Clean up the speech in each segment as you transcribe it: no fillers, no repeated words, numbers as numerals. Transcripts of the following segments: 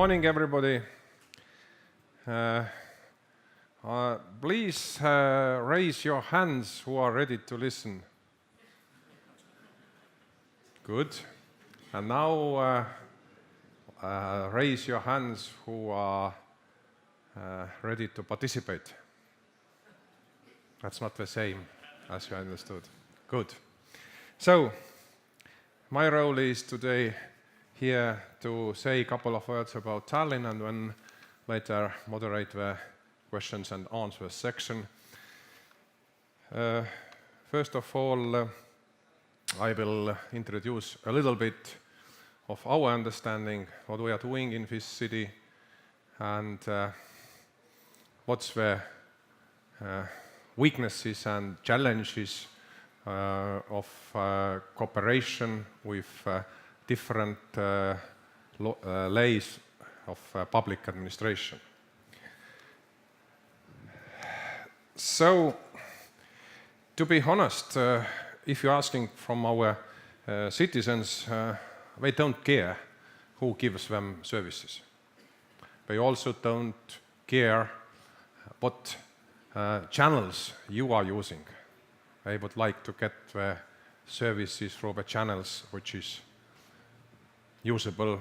morning, everybody. Please raise your hands who are ready to listen. Good. And now raise your hands who are ready to participate. That's not the same as you understood. Good. So, my role is today here to say a couple of words about Tallinn and then later moderate the questions and answers section. First of all, I will introduce a little bit of our understanding, what we are doing in this city, and what's the weaknesses and challenges of cooperation with different layers of public administration. So, to be honest, if you're asking from our citizens, they don't care who gives them services. They also don't care what channels you are using. They would like to get the services through the channels which is usable,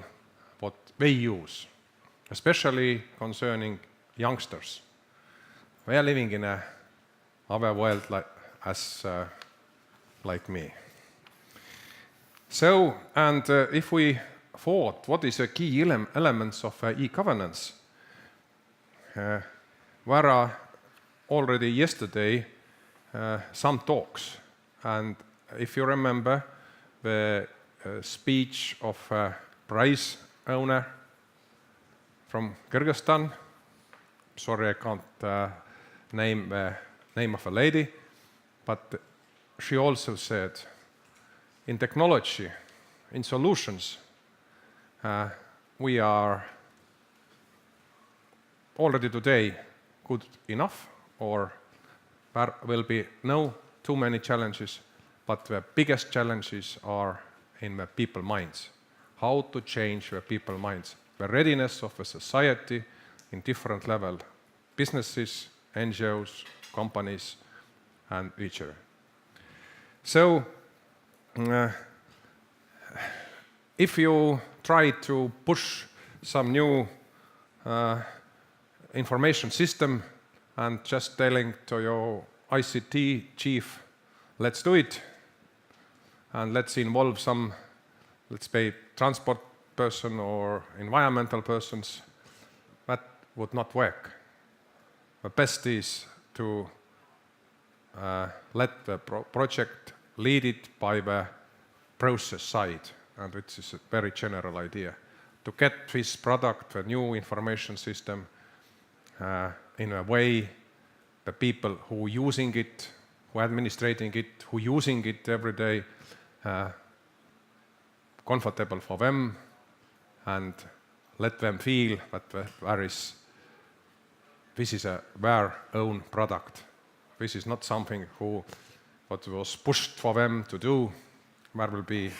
what they use, especially concerning youngsters. They are living in another world like me. So, and if we thought what is the key elements of e-governance, there are already yesterday some talks, and if you remember the speech of a prize owner from Kyrgyzstan, sorry I can't name the name of a lady, but she also said, in technology, in solutions, we are already today good enough, or there will be no too many challenges, but the biggest challenges are in the people minds. How to change the people minds, the readiness of a society in different level, businesses, NGOs, companies, and each other. So, if you try to push some new information system and just telling to your ICT chief, let's do it, and let's involve some, let's say, transport person or environmental persons, that would not work. The best is to let the project lead it by the process side, and which is a very general idea. To get this product, a new information system, in a way the people who using it, who administrating it, who using it every day, comfortable for them, and let them feel that this is their own product. This is not something what was pushed for them to do. There will be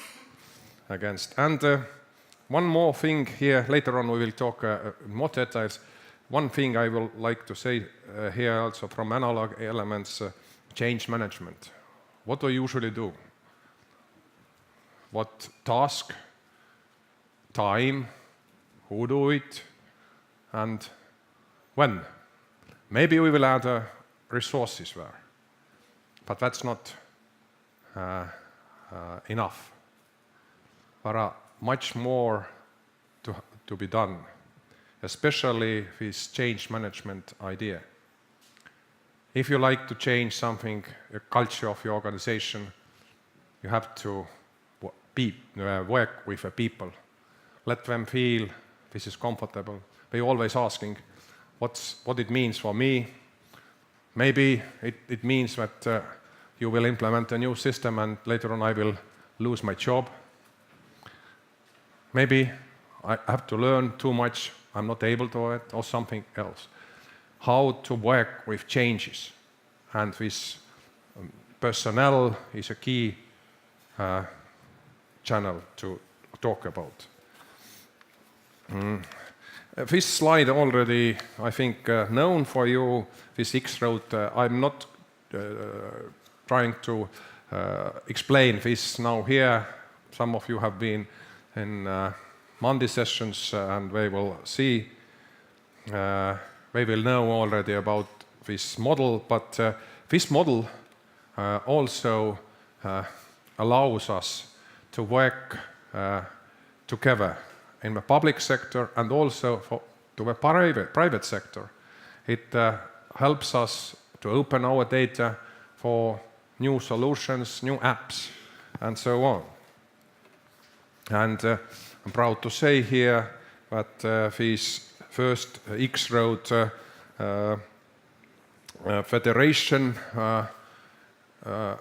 against. And one more thing here, later on we will talk more details. One thing I would like to say here also from analog elements, change management. What do you usually do? What task, time, who do it, and when? Maybe we will add resources there, but that's not enough. There are much more to be done, especially this change management idea. If you like to change something, a culture of your organization, you have to work with the people. Let them feel this is comfortable. They're always asking what it means for me. Maybe it means that you will implement a new system and later on I will lose my job. Maybe I have to learn too much, I'm not able to it, or something else. How to work with changes. And this personnel is a key channel to talk about. This slide already, I think, known for you, this X-road. I'm not trying to explain this now here. Some of you have been in Monday sessions and they will see, they will know already about this model, but this model also allows us to work together in the public sector and also to the private sector. It helps us to open our data for new solutions, new apps, and so on. And I'm proud to say here that this first X-road federation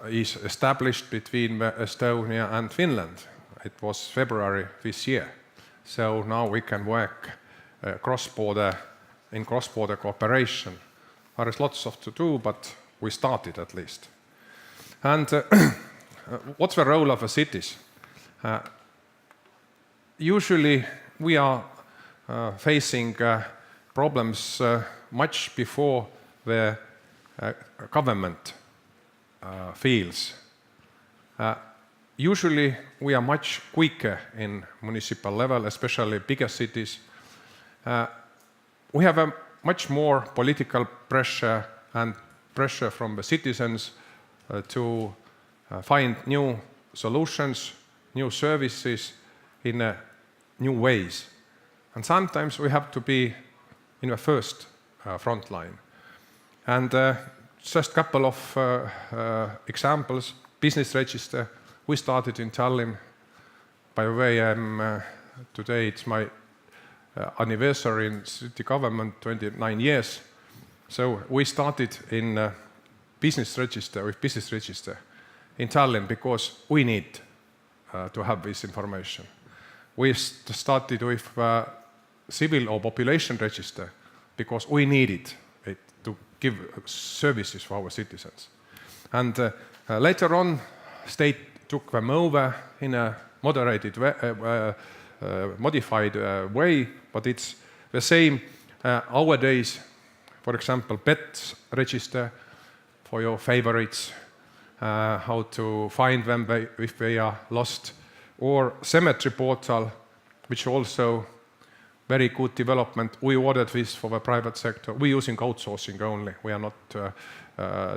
is established between Estonia and Finland. It was February this year. So now we can work cross-border cooperation. There is lots to do, but we started at least. And what's the role of the cities? Usually we are facing problems much before the government feels. Usually we are much quicker in municipal level, especially bigger cities. We have a much more political pressure and pressure from the citizens to find new solutions, new services in new ways. And sometimes we have to be in the first front line. And just a couple of examples. Business register. We started in Tallinn. By the way, today it's my anniversary in city government, 29 years. So we started in business register in Tallinn because we need to have this information. We started with civil or population register because we needed it to give services for our citizens. And later on, state took them over in a moderated way, modified way, but it's the same nowadays. For example, pets register for your favorites, how to find them if they are lost, or cemetery portal, which also very good development. We ordered this for the private sector. We're using outsourcing only. We are not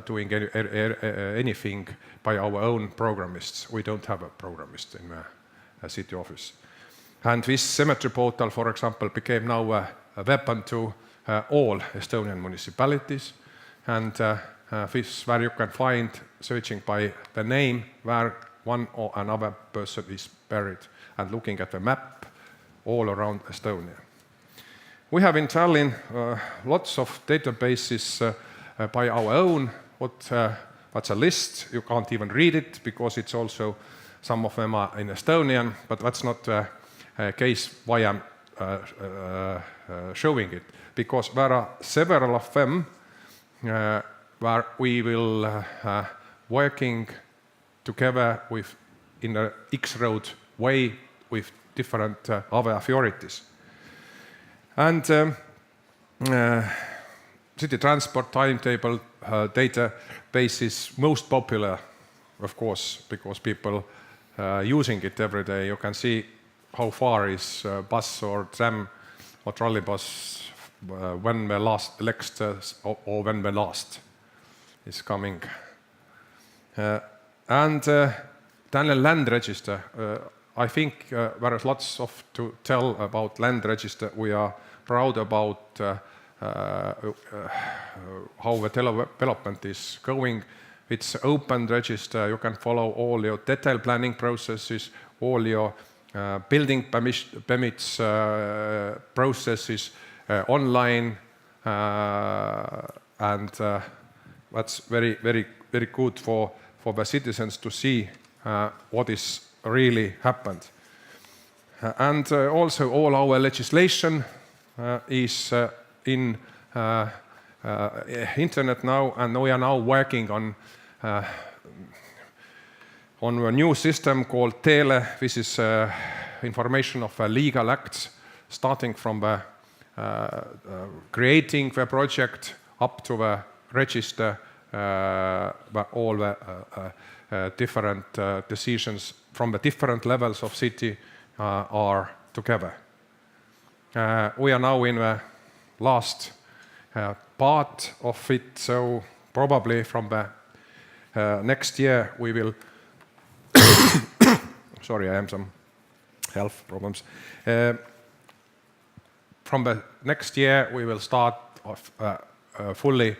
doing anything by our own programists. We don't have a programmist in the city office. And this cemetery portal, for example, became now a weapon to all Estonian municipalities. And this where you can find, searching by the name, where one or another person is buried, and looking at the map all around Estonia. We have in Tallinn lots of databases by our own. What's a list? You can't even read it because it's also, some of them are in Estonian, but that's not the case why I'm showing it, because there are several of them where we will working together with in an X-road way with different other authorities. And city transport timetable database is most popular, of course, because people using it every day. You can see how far is bus or tram or trolleybus when the next or when the last is coming. And Tallinn land register. I think there is lots of to tell about land register. We are proud about how the development is going. It's open register. You can follow all your detailed planning processes, all your building permits processes online, and that's very, very, very good for the citizens to see what is really happened. And also all our legislation is in internet now, and we are now working on a new system called Tele. This is information of legal acts starting from the creating the project up to the register, all the different decisions from the different levels of city are together. We are now in the last part of it, so probably from the next year we will sorry, I have some health problems. From the next year we will start fully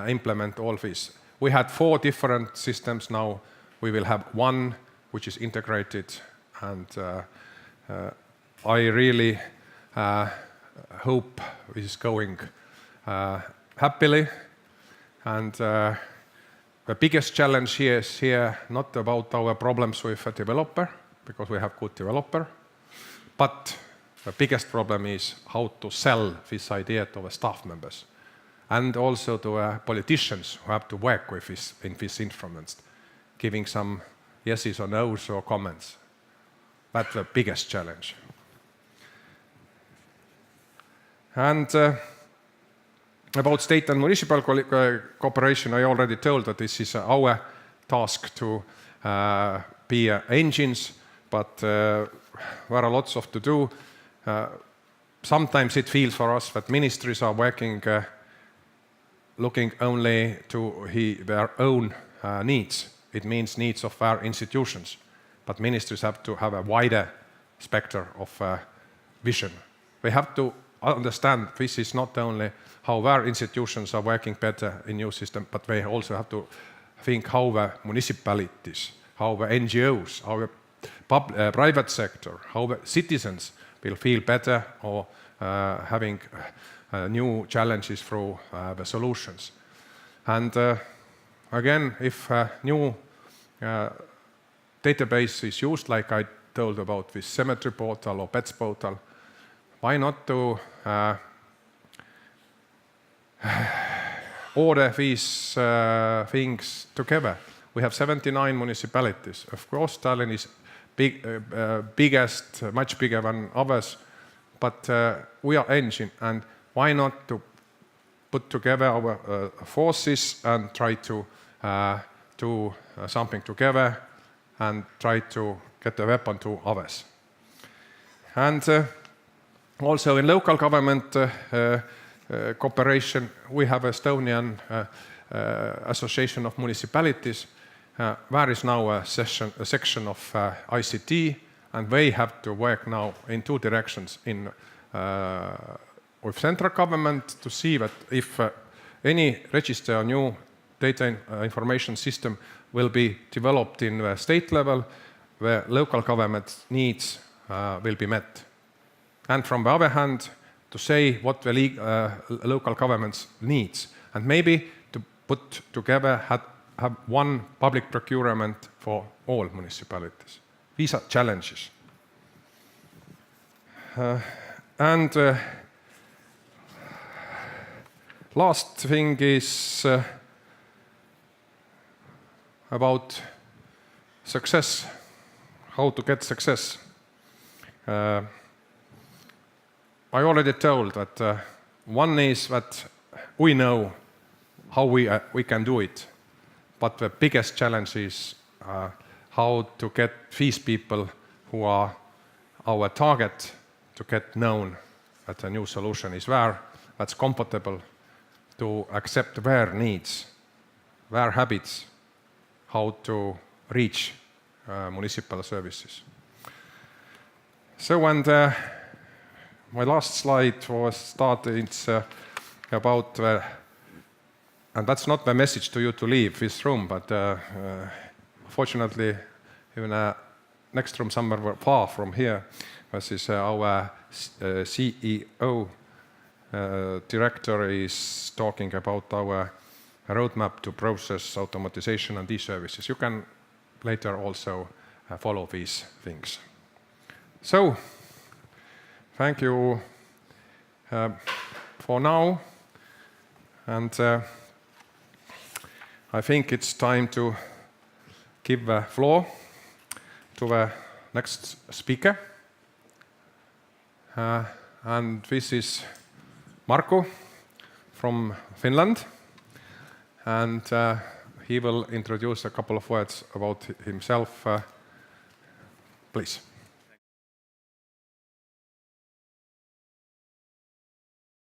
implement all these. We had 4 different systems. Now we will have one which is integrated, and I really hope this is going happily. And the biggest challenge here is not about our problems with a developer, because we have good developer, but the biggest problem is how to sell this idea to the staff members and also to politicians who have to work with this in these instruments, giving some yeses or no's or comments. That's the biggest challenge. And about state and municipal cooperation, I already told that this is our task to be engines, but there are lots of to do. Sometimes it feels for us that ministries are working looking only to their own needs. It means needs of our institutions, but ministries have to have a wider spectrum of vision. We have to understand this is not only how our institutions are working better in new system, but we also have to think how the municipalities, how the NGOs, how the private sector, how the citizens will feel better or having new challenges through the solutions. And again, if a new database is used, like I told about this cemetery portal or pets portal, why not to order these things together? We have 79 municipalities. Of course, Tallinn is biggest, much bigger than others, but we are engine, and why not to put together our forces and try to do something together and try to get the weapon to others. And also in local government cooperation, we have Estonian Association of Municipalities. There is now a section of ICT, and they have to work now in 2 directions with central government to see that if any register or new data information system will be developed in the state level, the local government needs will be met. And from the other hand, to say what the local governments needs, and maybe to put together have one public procurement for all municipalities. These are challenges. And last thing is about success, how to get success. I already told that one is that we know how we can do it, but the biggest challenge is how to get these people who are our target to get known that a new solution is there, that's compatible, to accept their needs, their habits, how to reach municipal services. So, and my last slide was started about, and that's not my message to you to leave this room, but fortunately, even next room somewhere far from here, this is our CEO director is talking about our roadmap to process automatization and e-services. You can later also follow these things. So, thank you for now, and I think it's time to give the floor to the next speaker, and this is Marko from Finland, and he will introduce a couple of words about himself. Please.